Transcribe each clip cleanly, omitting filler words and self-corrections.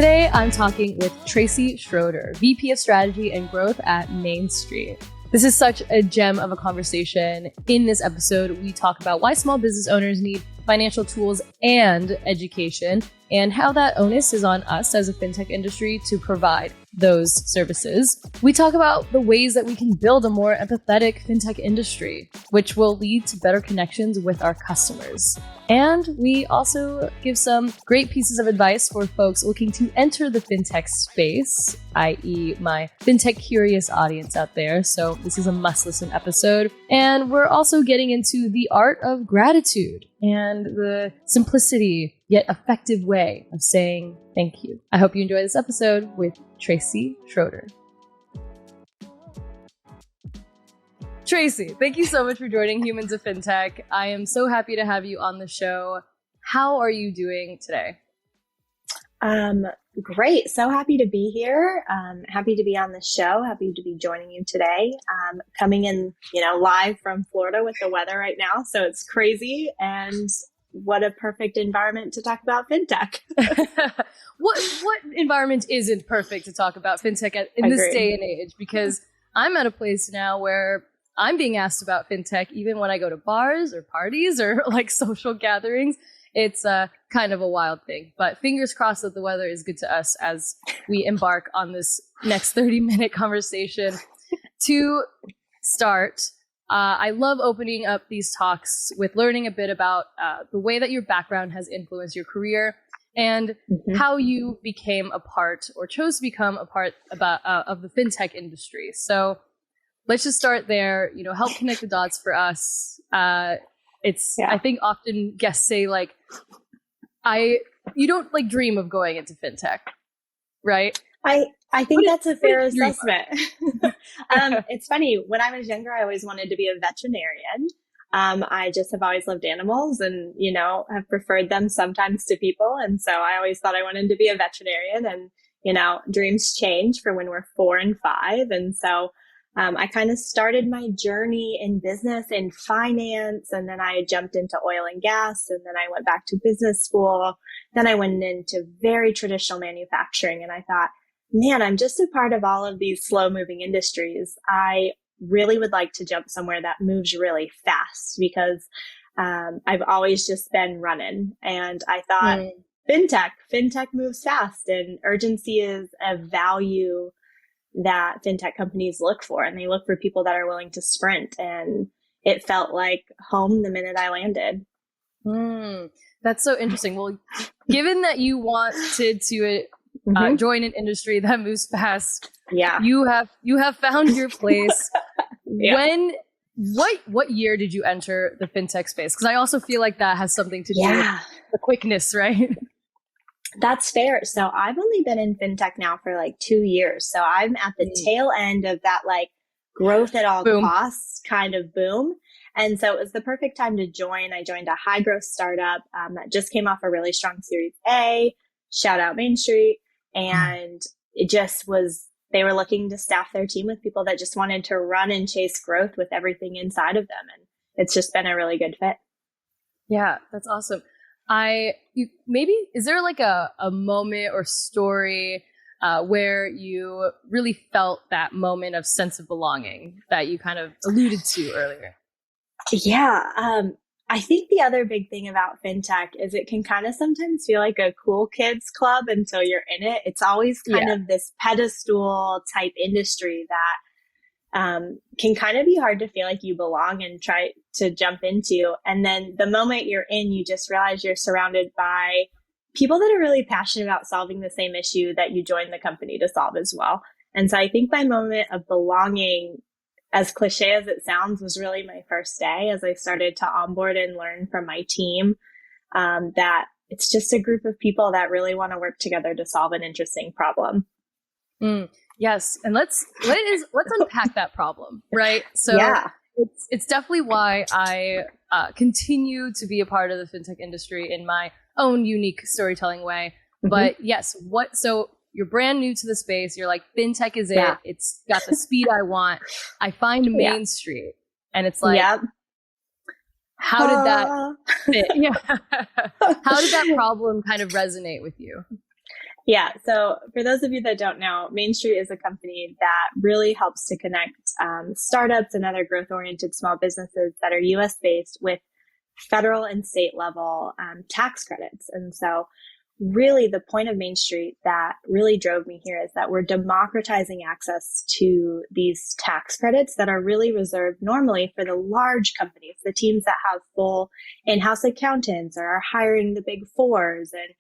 Today, I'm talking with Tracy Schroeder, VP of Strategy and Growth at MainStreet. This is such a gem of a conversation. In this episode, we talk about why small business owners need financial tools and education, and how that onus is on us as a fintech industry to provide those services. We talk about the ways that we can build a more empathetic fintech industry, which will lead to better connections with our customers. And we also give some great pieces of advice for folks looking to enter the fintech space, i.e. my fintech curious audience out there. So this is a must-listen episode. And we're also getting into the art of gratitude and the simplicity yet effective way of saying thank you. I hope you enjoy this episode with Tracy Schroeder. Tracy, thank you so much for joining Humans of Fintech. I am so happy to have you on the show. How are you doing today? Great. So happy to be here. Happy to be on the show. Happy to be joining you today. Coming in, live from Florida with the weather right now. So it's crazy. And what a perfect environment to talk about fintech. What environment isn't perfect to talk about fintech in this day and age? Because I'm at a place now where I'm being asked about fintech even when I go to bars or parties or like social gatherings. It's kind of a wild thing, but fingers crossed that the weather is good to us as we embark on this next 30-minute conversation. To start, I love opening up these talks with learning a bit about the way that your background has influenced your career and how you became a part or chose to become a part of the fintech industry. So let's just start there, help connect the dots for us. I think often guests say you don't dream of going into fintech, right? I think that's a fair assessment. It's funny. When I was younger, I always wanted to be a veterinarian. I just have always loved animals and, have preferred them sometimes to people. And so I always thought I wanted to be a veterinarian and, dreams change for when we're 4 and 5. And so I kind of started my journey in business in finance, and then I jumped into oil and gas, and then I went back to business school. Then I went into very traditional manufacturing, and I thought, man, I'm just a part of all of these slow moving industries. I really would like to jump somewhere that moves really fast because I've always just been running. And I thought fintech moves fast, and urgency is a value that fintech companies look for, and they look for people that are willing to sprint. And it felt like home the minute I landed. That's so interesting. Well, given that you wanted to join an industry that moves fast, you have found your place. What year did you enter the fintech space? Because I also feel like that has something to do with the quickness, right? That's fair. So I've only been in fintech now for 2 years. So I'm at the tail end of that growth at all costs kind of boom. And so it was the perfect time to join. I joined a high growth startup that just came off a really strong Series A. Shout out MainStreet. And it just was, they were looking to staff their team with people that just wanted to run and chase growth with everything inside of them. And it's just been a really good fit. Yeah, that's awesome. Is there a moment or story where you really felt that moment of sense of belonging that you kind of alluded to earlier? Yeah. I think the other big thing about fintech is it can kind of sometimes feel like a cool kids club until you're in it. It's always kind of this pedestal type industry that can kind of be hard to feel like you belong and try to jump into. And then the moment you're in, you just realize you're surrounded by people that are really passionate about solving the same issue that you joined the company to solve as well. And so I think my moment of belonging, as cliche as it sounds, was really my first day as I started to onboard and learn from my team that it's just a group of people that really want to work together to solve an interesting problem. Yes. And let's unpack that problem, right? So it's definitely why I continue to be a part of the fintech industry in my own unique storytelling way. But yes, so you're brand new to the space. You're like, fintech is it. It's got the speed I want. I find MainStreet and it's like, how did that fit? How did that problem kind of resonate with you? Yeah. So for those of you that don't know, MainStreet is a company that really helps to connect startups and other growth-oriented small businesses that are U.S. based with federal and state level tax credits. And so really the point of MainStreet that really drove me here is that we're democratizing access to these tax credits that are really reserved normally for the large companies, the teams that have full in-house accountants or are hiring the big fours. And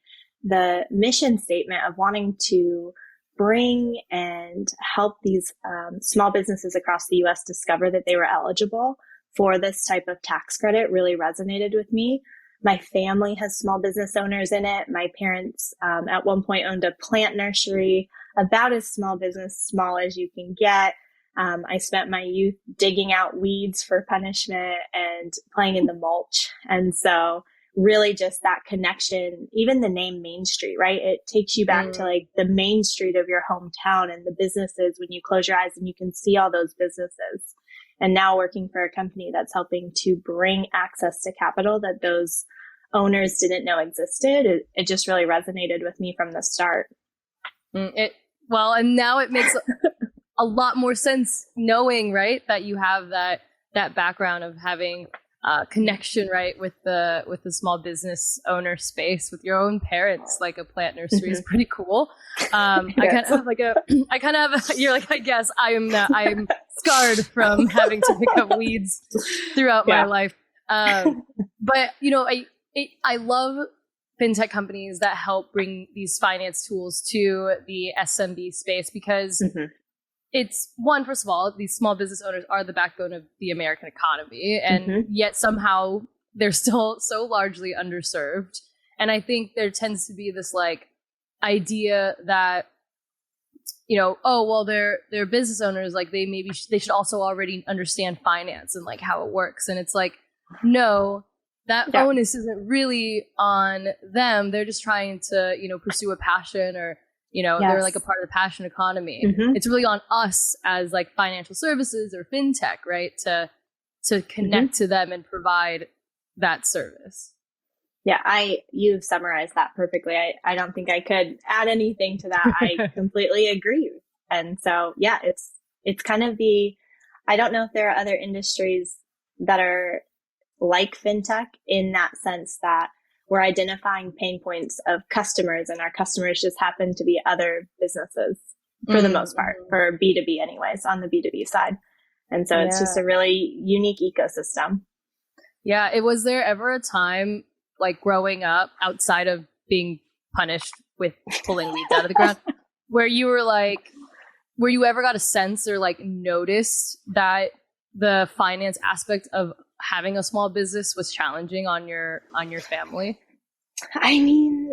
the mission statement of wanting to bring and help these small businesses across the U.S. discover that they were eligible for this type of tax credit really resonated with me. My family has small business owners in it. My parents at one point owned a plant nursery, about as small as you can get. I spent my youth digging out weeds for punishment and playing in the mulch. And so really just that connection, even the name Main Street, right? It takes you back to like the main street of your hometown and the businesses when you close your eyes and you can see all those businesses. And now working for a company that's helping to bring access to capital that those owners didn't know existed, it just really resonated with me from the start. And now it makes a lot more sense knowing, right, that you have that background of having connection, right, with the small business owner space with your own parents. Like a plant nursery is pretty cool. Yes. I kind of have you're like, I guess I'm scarred from having to pick up weeds throughout my life. But you know, I love fintech companies that help bring these finance tools to the SMB space because it's one, first of all, these small business owners are the backbone of the American economy, and yet somehow they're still so largely underserved. And I think there tends to be this like idea that, you know, oh, well, they're business owners, like they should also already understand finance and like how it works. And it's like, no, that onus isn't really on them. They're just trying to, you know, pursue a passion or, you know, they're like a part of the passion economy. It's really on us as like financial services or fintech, right? To connect to them and provide that service. Yeah, you've summarized that perfectly. I don't think I could add anything to that. I completely agree. And so, yeah, it's kind of I don't know if there are other industries that are like fintech in that sense that we're identifying pain points of customers, and our customers just happen to be other businesses for the most part, for B2B anyways, on the B2B side. And so it's just a really unique ecosystem. Yeah. Was there ever a time like growing up outside of being punished with pulling weeds out of the ground where you ever got a sense or like noticed that the finance aspect of having a small business was challenging on your family? I mean,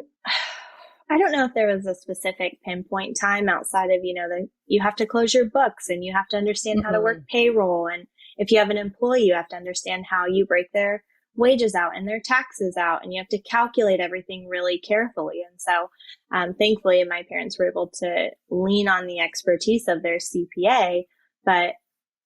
I don't know if there was a specific pinpoint time outside of, you know, you have to close your books and you have to understand how to work payroll. And if you have an employee, you have to understand how you break their wages out and their taxes out, and you have to calculate everything really carefully. And so thankfully my parents were able to lean on the expertise of their CPA, but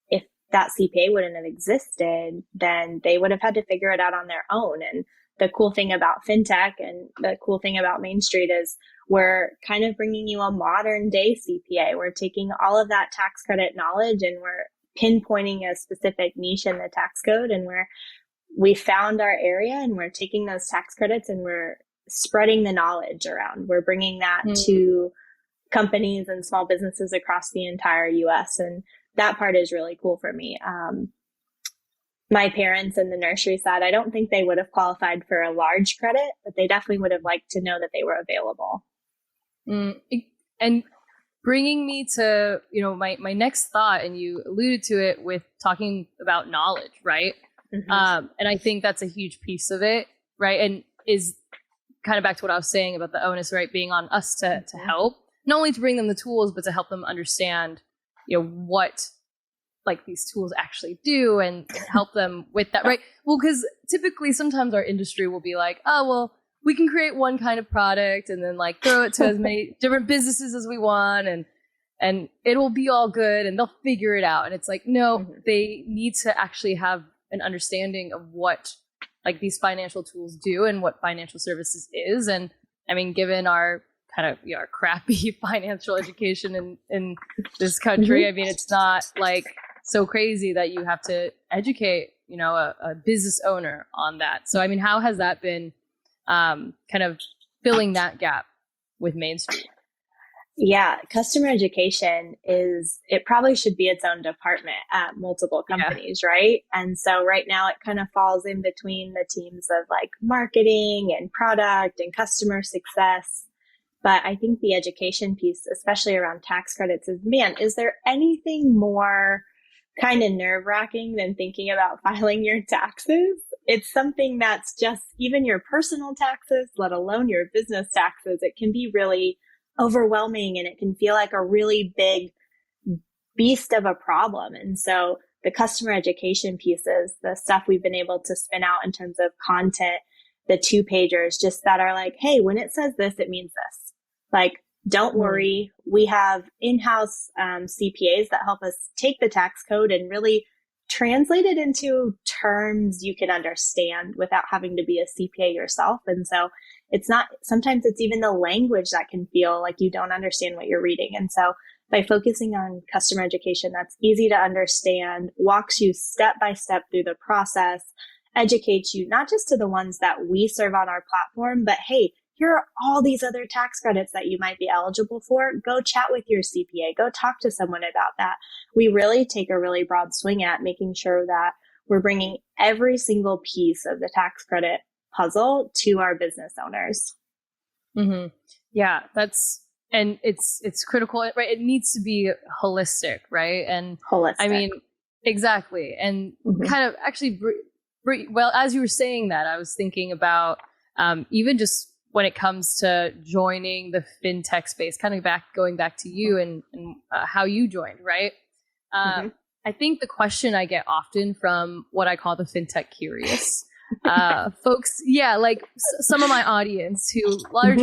if that CPA wouldn't have existed, then they would have had to figure it out on their own. And the cool thing about fintech and the cool thing about MainStreet is we're kind of bringing you a modern day CPA. We're taking all of that tax credit knowledge and we're pinpointing a specific niche in the tax code, and we found our area and we're taking those tax credits and we're spreading the knowledge around. We're bringing that to companies and small businesses across the entire US. And that part is really cool for me. My parents and the nursery side, I don't think they would have qualified for a large credit, but they definitely would have liked to know that they were available. And bringing me to, you know, my next thought, and you alluded to it with talking about knowledge, right? And I think that's a huge piece of it, right? And is kind of back to what I was saying about the onus, right, being on us to help, not only to bring them the tools, but to help them understand, you know, what like these tools actually do and help them with that, right? Well, because typically sometimes our industry will be like, oh, well, we can create one kind of product and then like throw it to as many different businesses as we want, and it'll be all good and they'll figure it out. And it's like, no, they need to actually have an understanding of what like these financial tools do and what financial services is. And I mean, given our kind of our crappy financial education in this country. I mean, it's not like so crazy that you have to educate, a business owner on that. So, I mean, how has that been kind of filling that gap with MainStreet? Yeah, customer education it probably should be its own department at multiple companies, right? And so right now it kind of falls in between the teams of like marketing and product and customer success. But I think the education piece, especially around tax credits, is there anything more kind of nerve-wracking than thinking about filing your taxes? It's something that's just even your personal taxes, let alone your business taxes. It can be really overwhelming and it can feel like a really big beast of a problem. And so the customer education pieces, the stuff we've been able to spin out in terms of content, the 2-pagers just that are like, hey, when it says this, it means this. Like, don't worry. We have in-house CPAs that help us take the tax code and really translate it into terms you can understand without having to be a CPA yourself. And so sometimes it's even the language that can feel like you don't understand what you're reading. And so by focusing on customer education that's easy to understand, walks you step by step through the process, educates you not just to the ones that we serve on our platform, but hey, here are all these other tax credits that you might be eligible for. Go chat with your CPA. Go talk to someone about that. We really take a really broad swing at making sure that we're bringing every single piece of the tax credit puzzle to our business owners. Mm-hmm. Yeah, and it's critical, right? It needs to be holistic, right? And holistic. I mean, exactly. And kind of actually, well, as you were saying that, I was thinking about even just when it comes to joining the fintech space, kind of going back to you and how you joined, right? I think the question I get often from what I call the fintech curious folks, like some of my audience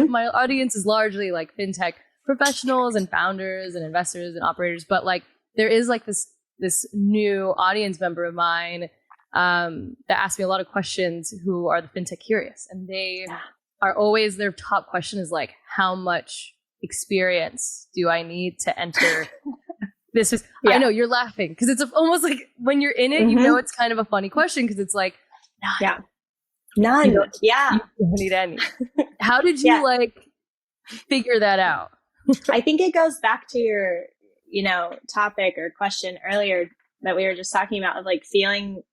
my audience is largely like fintech professionals and founders and investors and operators, but like there is like this new audience member of mine that asks me a lot of questions who are the fintech curious, and they are always, their top question is like, how much experience do I need to enter this? I know you're laughing because it's almost like when you're in it, it's kind of a funny question because it's like, none. You don't need any. How did you like figure that out? I think it goes back to your, topic or question earlier that we were just talking about of like feeling,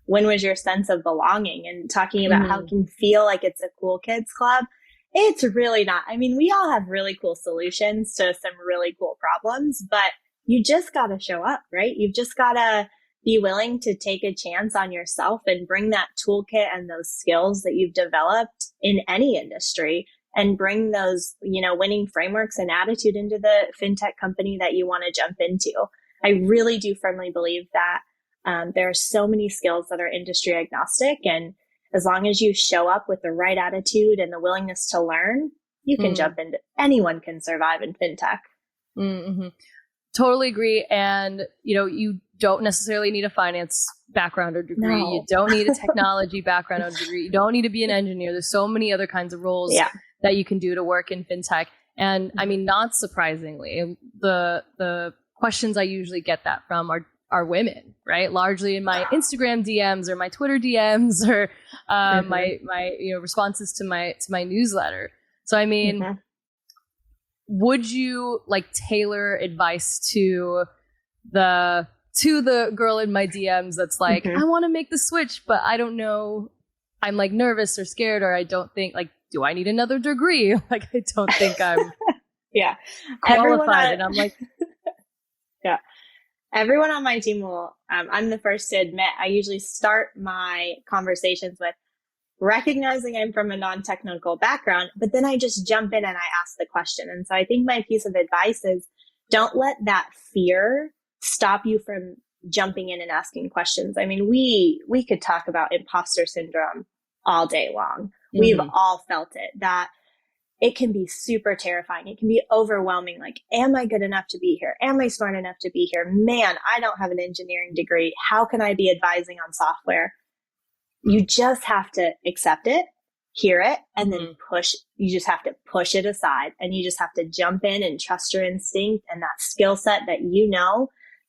when was your sense of belonging, and talking about how it can feel like it's a cool kids club. It's really not. I mean, we all have really cool solutions to some really cool problems, but you just got to show up, right? You've just got to be willing to take a chance on yourself and bring that toolkit and those skills that you've developed in any industry and bring those, winning frameworks and attitude into the fintech company that you want to jump into. I really do firmly believe that there are so many skills that are industry agnostic, and as long as you show up with the right attitude and the willingness to learn, you can jump into, anyone can survive in fintech. Mm-hmm. Totally agree. And, you don't necessarily need a finance background or degree. No. You don't need a technology background or degree. You don't need to be an engineer. There's so many other kinds of roles that you can do to work in fintech. And I mean, not surprisingly, the questions I usually get that from are women, right? Largely in my Instagram DMs or my Twitter DMs or my responses to my newsletter. So I mean, would you like tailor advice to the girl in my DMs that's like, I want to make the switch, but I don't know, I'm like nervous or scared, or I don't think, like, do I need another degree? Like, I don't think I'm qualified. And I'm like, everyone on my team will, I'm the first to admit, I usually start my conversations with recognizing I'm from a non-technical background, but then I just jump in and I ask the question. And so I think my piece of advice is don't let that fear stop you from jumping in and asking questions. I mean, we could talk about imposter syndrome all day long. We've all felt it, that it can be super terrifying. It can be overwhelming. Like, am I good enough to be here? Am I smart enough to be here? Man, I don't have an engineering degree. How can I be advising on software? You just have to accept it, hear it and then you just have to push it aside, and you just have to jump in and trust your instinct and that skill set that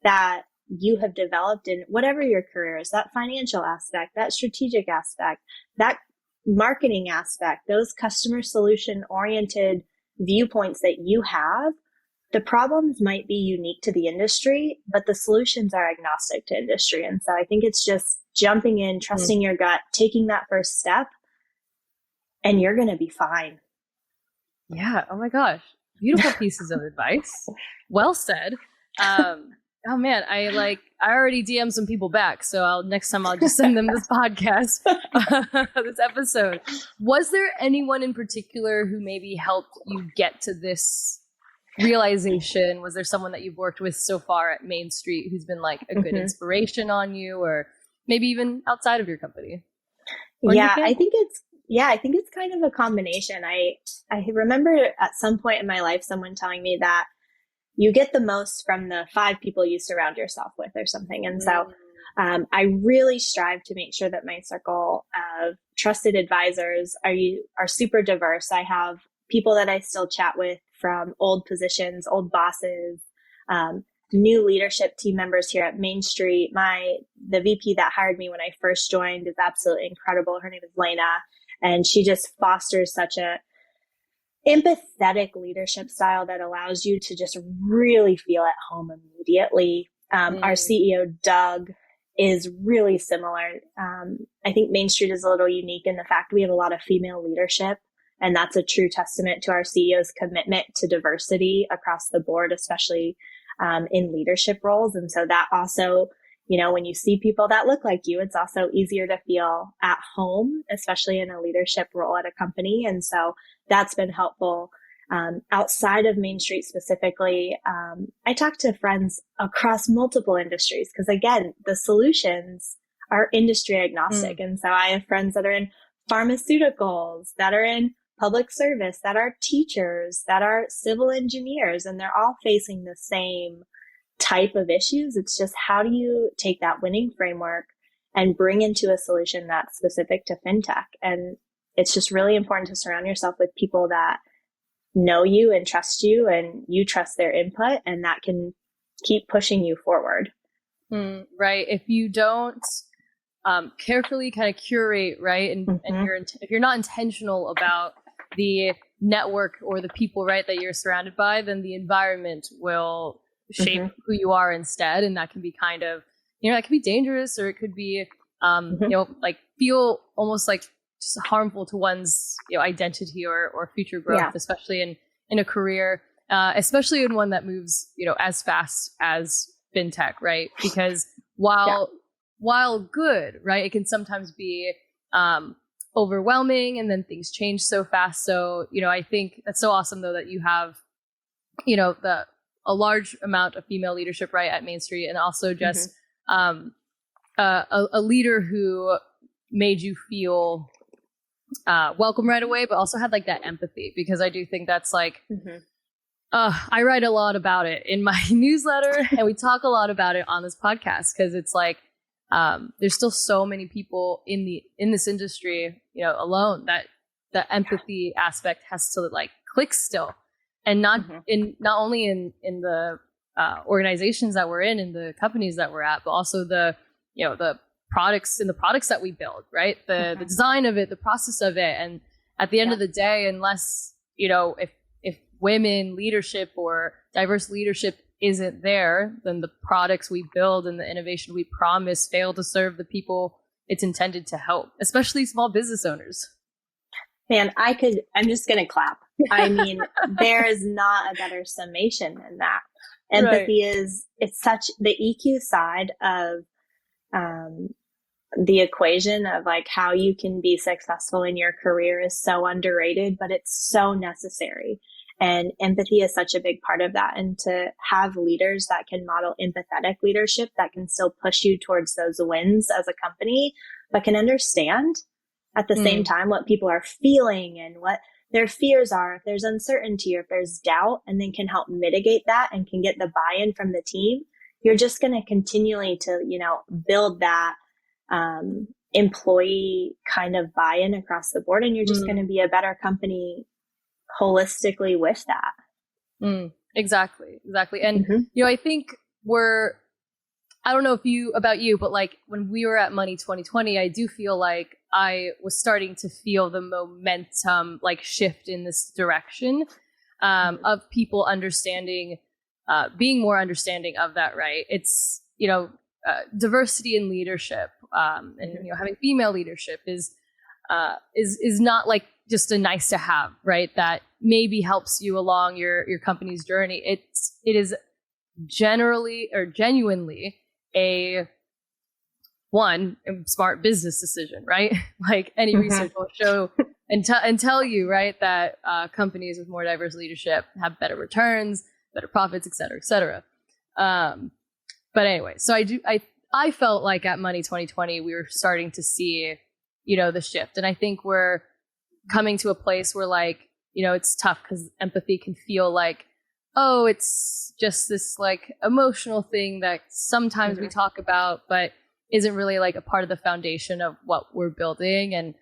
that you have developed in whatever your career is, that financial aspect, that strategic aspect, that marketing aspect, those customer solution oriented viewpoints that you have. The problems might be unique to the industry, but the solutions are agnostic to industry. And so I think it's just jumping in, trusting your gut, taking that first step, and you're going to be fine. Yeah. Oh my gosh. Beautiful pieces of advice. Well said. Oh man, I already DM'd some people back, so next time I'll just send them this podcast, this episode. Was there anyone in particular who maybe helped you get to this realization? Was there someone that you've worked with so far at MainStreet who's been like a good inspiration on you, or maybe even outside of your company? I think it's kind of a combination. I remember at some point in my life someone telling me that you get the most from the 5 people you surround yourself with or something. And so I really strive to make sure that my circle of trusted advisors are super diverse. I have people that I still chat with from old positions, old bosses, new leadership team members here at MainStreet. The VP that hired me when I first joined is absolutely incredible. Her name is Lena, and she just fosters such a empathetic leadership style that allows you to just really feel at home immediately. Our CEO, Doug, is really similar. I think MainStreet is a little unique in the fact we have a lot of female leadership, and that's a true testament to our CEO's commitment to diversity across the board, especially in leadership roles. And so that also, when you see people that look like you, it's also easier to feel at home, especially in a leadership role at a company. And so that's been helpful. Outside of MainStreet specifically, I talk to friends across multiple industries because, again, the solutions are industry agnostic. And so I have friends that are in pharmaceuticals, that are in public service, that are teachers, that are civil engineers, and they're all facing the same type of issues. It's just, how do you take that winning framework and bring into a solution that's specific to fintech? And it's just really important to surround yourself with people that know you and trust you, and you trust their input, and that can keep pushing you forward. Right. If you don't carefully kind of curate, right, and if you're not intentional about the network or the people, right, that you're surrounded by, then the environment will shape who you are instead, and that can be kind of, that can be dangerous, or it could be feel almost like just harmful to one's identity or future growth, especially in a career, especially in one that moves as fast as fintech, right? Because while good, right, it can sometimes be overwhelming, and then things change so fast. So I think that's so awesome though that you have a large amount of female leadership, right, at MainStreet, and also just a leader who made you feel welcome right away, but also had like that empathy, because I do think that's like, I write a lot about it in my newsletter, and we talk a lot about it on this podcast, because it's like, there's still so many people in this industry, alone, that the empathy aspect has to like click still, and not only in the organizations that we're in the companies that we're at, but also the products that we build, right? The design of it, the process of it. And at the end of the day, unless, if women leadership or diverse leadership isn't there, then the products we build and the innovation we promise fail to serve the people it's intended to help, especially small business owners. Man, I'm just going to clap. I mean, there is not a better summation than that. Empathy it's such the EQ side of the equation of like how you can be successful in your career is so underrated, but it's so necessary. And empathy is such a big part of that. And to have leaders that can model empathetic leadership that can still push you towards those wins as a company, but can understand at the same time what people are feeling and what their fears are, if there's uncertainty or if there's doubt, and then can help mitigate that and can get the buy-in from the team, you're just going to continually to, build that employee kind of buy-in across the board, and you're just going to be a better company holistically with that. Exactly. And, I think I don't know about you, but like when we were at Money 2020, I do feel like I was starting to feel the momentum like shift in this direction of people understanding, being more understanding of that, right? It's, diversity in leadership and, having female leadership is not like just a nice to have, right? That maybe helps you along your company's journey. It is generally or genuinely a smart business decision, right? Like any research will show and tell you, right, that companies with more diverse leadership have better returns, better profits, et cetera, et cetera. But anyway, so I felt like at Money 2020, we were starting to see, the shift. And I think we're coming to a place where like, it's tough because empathy can feel like, oh, it's just this like emotional thing that sometimes we talk about, but isn't really like a part of the foundation of what we're building. And,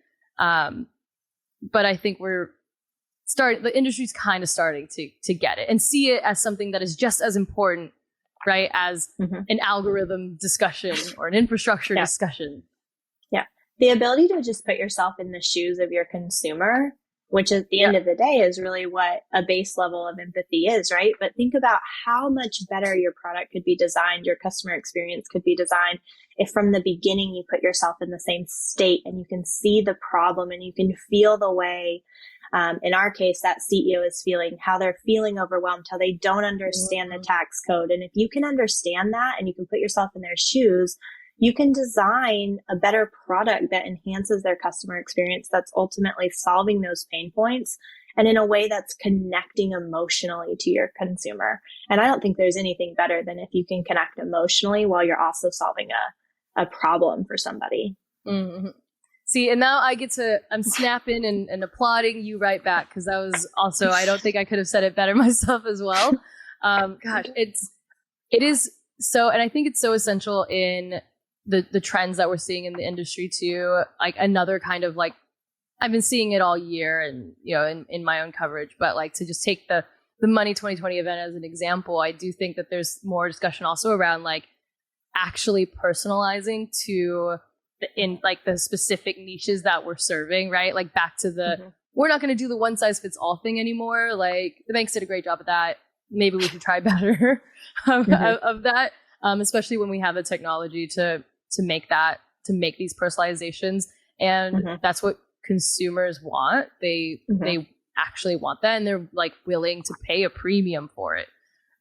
but I think the industry's kind of starting to get it and see it as something that is just as important, right, as an algorithm discussion or an infrastructure discussion. Yeah. The ability to just put yourself in the shoes of your consumer, which at the end of the day is really what a base level of empathy is, right? But think about how much better your product could be designed, your customer experience could be designed if from the beginning you put yourself in the same state and you can see the problem and you can feel the way, in our case, that CEO is feeling, how they're feeling overwhelmed, how they don't understand the tax code. And if you can understand that and you can put yourself in their shoes, you can design a better product that enhances their customer experience, that's ultimately solving those pain points and in a way that's connecting emotionally to your consumer. And I don't think there's anything better than if you can connect emotionally while you're also solving a problem for somebody. See, and now I'm snapping and applauding you right back, because that was also, I don't think I could have said it better myself as well. Gosh, it is so, and I think it's so essential in the trends that we're seeing in the industry too. Like another kind of like, I've been seeing it all year and, in my own coverage, but like to just take the Money 2020 event as an example, I do think that there's more discussion also around like actually personalizing to in like the specific niches that we're serving, right? Like back to we're not going to do the one size fits all thing anymore. Like the banks did a great job of that. Maybe we should try better of that. Especially when we have the technology to make these personalizations. And that's what consumers want. They actually want that, and they're like willing to pay a premium for it.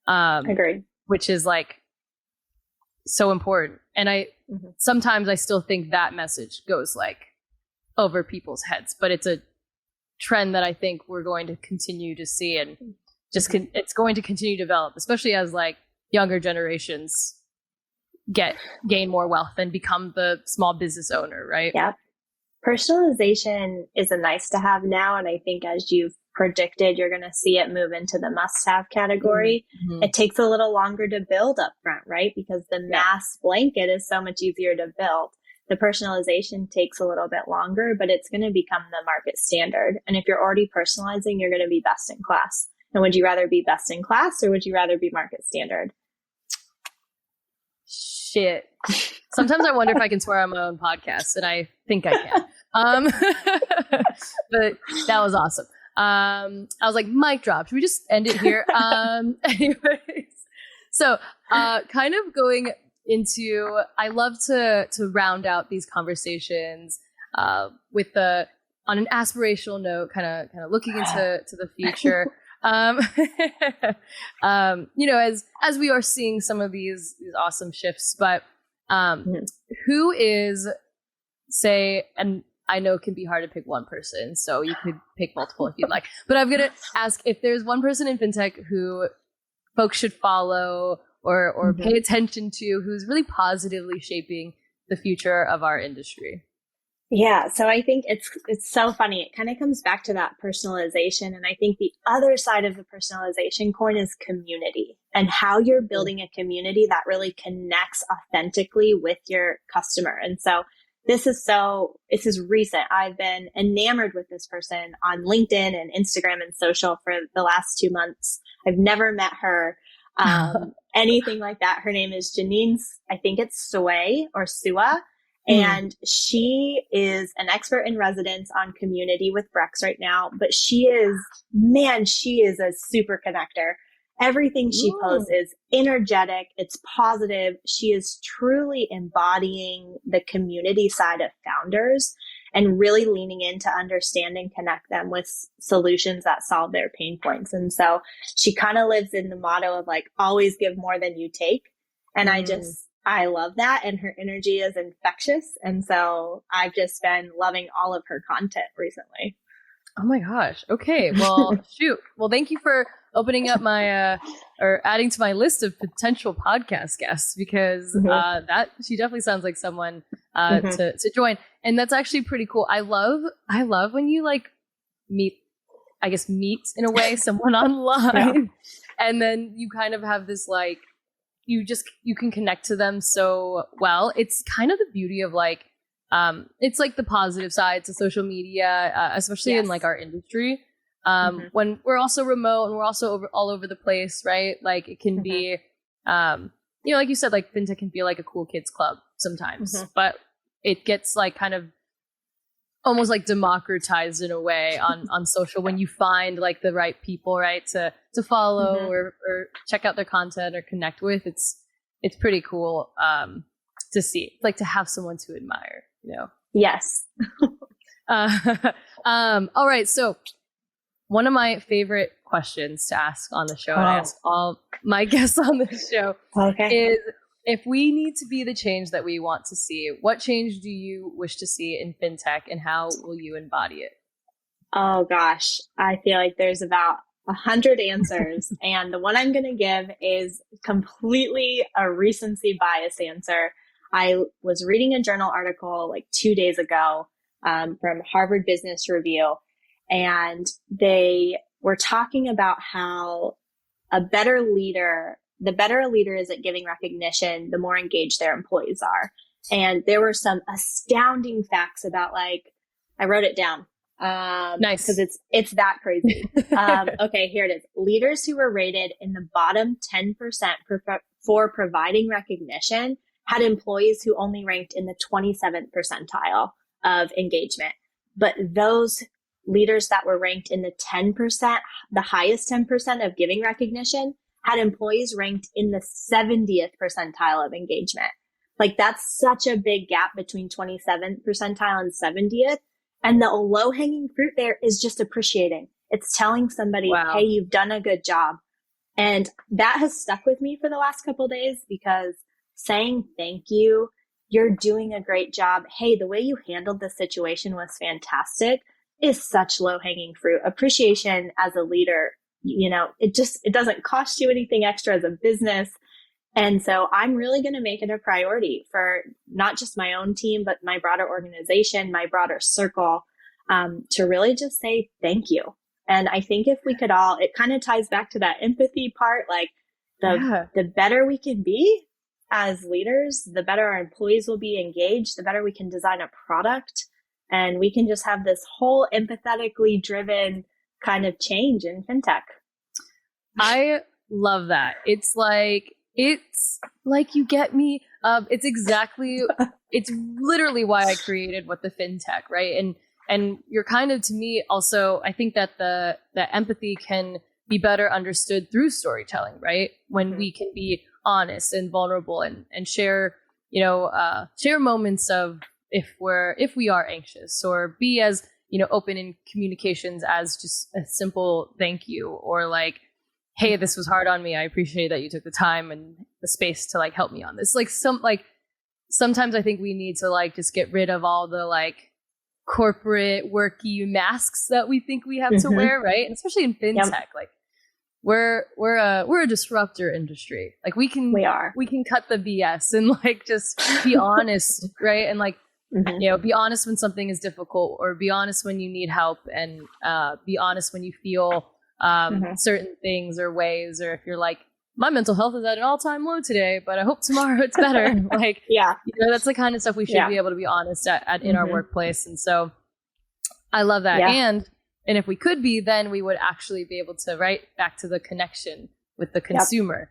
Agreed. Which is like so important. And sometimes I still think that message goes like over people's heads, but it's a trend that I think we're going to continue to see, and just it's going to continue to develop, especially as like younger generations gain more wealth and become the small business owner, right? Yeah. Personalization is a nice to have now. And I think as you've predicted, you're going to see it move into the must have category. It takes a little longer to build up front, right? Because the mass blanket is so much easier to build. The personalization takes a little bit longer, but it's going to become the market standard. And if you're already personalizing, you're going to be best in class. And would you rather be best in class or would you rather be market standard? Shit. Sometimes I wonder if I can swear on my own podcast, and I think I can. But that was awesome. I was like, mic drop. Should we just end it here? Anyways, so kind of going into, I love to round out these conversations with on an aspirational note, kind of looking into the future. As we are seeing some of these awesome shifts, but who is, say, and I know it can be hard to pick one person, so you could pick multiple if you'd like, but I'm going to ask if there's one person in fintech who folks should follow or pay attention to, who's really positively shaping the future of our industry. Yeah. So I think it's so funny. It kind of comes back to that personalization. And I think the other side of the personalization coin is community, and how you're building a community that really connects authentically with your customer. And so this is recent. I've been enamored with this person on LinkedIn and Instagram and social for the last 2 months. I've never met her, anything like that. Her name is Janine, I think it's Sue or Sua. And she is an expert in residence on community with Brex right now, but she is a super connector. Everything she posts is energetic. It's positive. She is truly embodying the community side of founders and really leaning in to understand and connect them with solutions that solve their pain points. And so she kind of lives in the motto of like, always give more than you take. And I love that. And her energy is infectious. And so I've just been loving all of her content recently. Oh my gosh. Okay. Well, shoot. Well, thank you for opening up my, or adding to my list of potential podcast guests, because that she definitely sounds like someone to join. And that's actually pretty cool. I love when you like meet in a way someone online and then you kind of have this like, you can connect to them so well. It's kind of the beauty of like, it's like the positive side to social media, especially in like our industry. When we're also remote and we're also all over the place, right? Like it can be, like you said, like fintech can feel like a cool kids club sometimes, but it gets like kind of almost like democratized in a way on social when you find like the right people, right? To follow or check out their content or connect with. It's pretty cool, to see, like to have someone to admire, you know? Yes. All right. So one of my favorite questions to ask on the show, and I ask all my guests on the show, is if we need to be the change that we want to see, what change do you wish to see in fintech and how will you embody it? Oh gosh, I feel like there's about 100 answers. And the one I'm going to give is completely a recency bias answer. I was reading a journal article like 2 days ago from Harvard Business Review, and they were talking about how the better a leader is at giving recognition, the more engaged their employees are. And there were some astounding facts about like, I wrote it down. Nice. Because it's that crazy. Okay, here it is. Leaders who were rated in the bottom 10% for providing recognition had employees who only ranked in the 27th percentile of engagement. But those leaders that were ranked in the 10%, the highest 10% of giving recognition, had employees ranked in the 70th percentile of engagement. Like that's such a big gap between 27th percentile and 70th. And the low hanging fruit there is just appreciating. It's telling somebody, hey, you've done a good job. And that has stuck with me for the last couple of days, because saying thank you, you're doing a great job. Hey, the way you handled this situation was fantastic is such low hanging fruit. Appreciation as a leader, it doesn't cost you anything extra as a business. And so I'm really going to make it a priority for not just my own team, but my broader organization, my broader circle, to really just say thank you. And I think if we could all, it kind of ties back to that empathy part, like the better we can be as leaders, the better our employees will be engaged, the better we can design a product. And we can just have this whole empathetically driven kind of change in fintech. I love that. It's like you get me. It's literally why I created What the FinTech, right? And you're kind of, to me also, I think that the empathy can be better understood through storytelling, right? When we can be honest and vulnerable and share, share moments of if we are anxious, or be as, open in communications as just a simple thank you, or like, hey, this was hard on me. I appreciate that you took the time and the space to like help me on this. Like sometimes I think we need to like just get rid of all the like corporate worky masks that we think we have to wear, right? And especially in fintech, like we're a disruptor industry. Like we can cut the BS and like just be honest, right? And like be honest when something is difficult, or be honest when you need help, and be honest when you feel certain things or ways, or if you're like my mental health is at an all-time low today, but I hope tomorrow it's better. Like, yeah, that's the kind of stuff we should be able to be honest at in our workplace. And so I love that. And if we could be, then we would actually be able to back to the connection with the consumer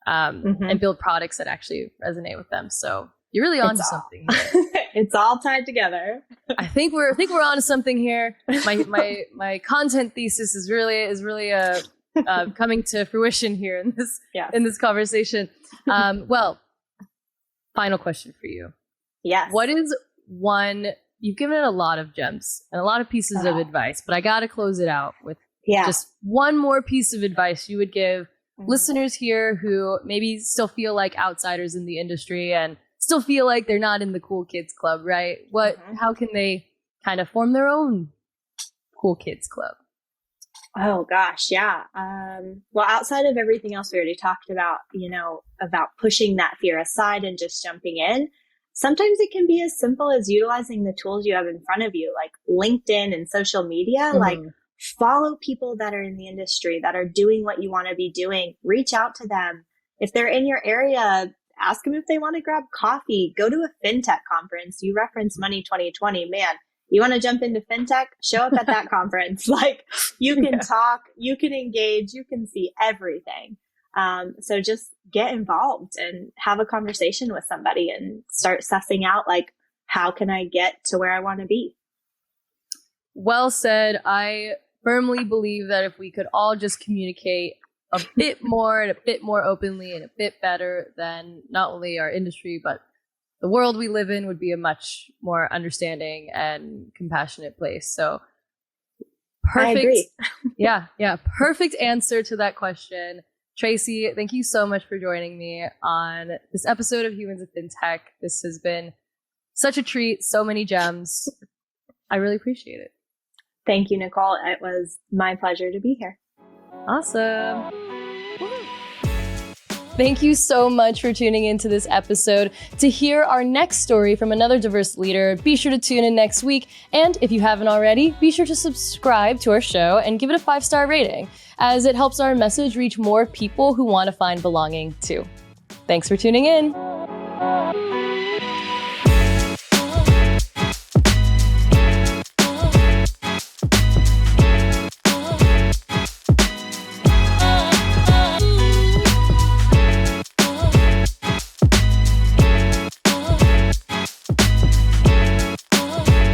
and build products that actually resonate with them. So you're really onto something here. It's all tied together. I think we're onto something here. My content thesis is really coming to fruition here in this conversation. Well, final question for you. Yes. What is one? You've given it a lot of gems and a lot of pieces of advice, but I got to close it out with just one more piece of advice you would give listeners here who maybe still feel like outsiders in the industry and still feel like they're not in the cool kids club, right? How can they kind of form their own cool kids club? Oh gosh, yeah. Well, outside of everything else we already talked about, about pushing that fear aside and just jumping in, sometimes it can be as simple as utilizing the tools you have in front of you, like LinkedIn and social media. Like, follow people that are in the industry that are doing what you want to be doing. Reach out to them. If they're in your area, ask them if they want to grab coffee. Go to a fintech conference. You reference Money 2020. Man, you want to jump into fintech? Show up at that conference. Like, you can talk, you can engage, you can see everything. So just get involved and have a conversation with somebody and start sussing out, like, how can I get to where I want to be? Well said. I firmly believe that if we could all just communicate a bit more and a bit more openly and a bit better, then not only our industry, but the world we live in would be a much more understanding and compassionate place. So perfect. I agree. Yeah. Perfect answer to that question. Tracy, thank you so much for joining me on this episode of Humans of FinTech. This has been such a treat. So many gems. I really appreciate it. Thank you, Nicole. It was my pleasure to be here. Awesome. Thank you so much for tuning into this episode. To hear our next story from another diverse leader, be sure to tune in next week. And if you haven't already, be sure to subscribe to our show and give it a 5-star rating, as it helps our message reach more people who want to find belonging too. Thanks for tuning in.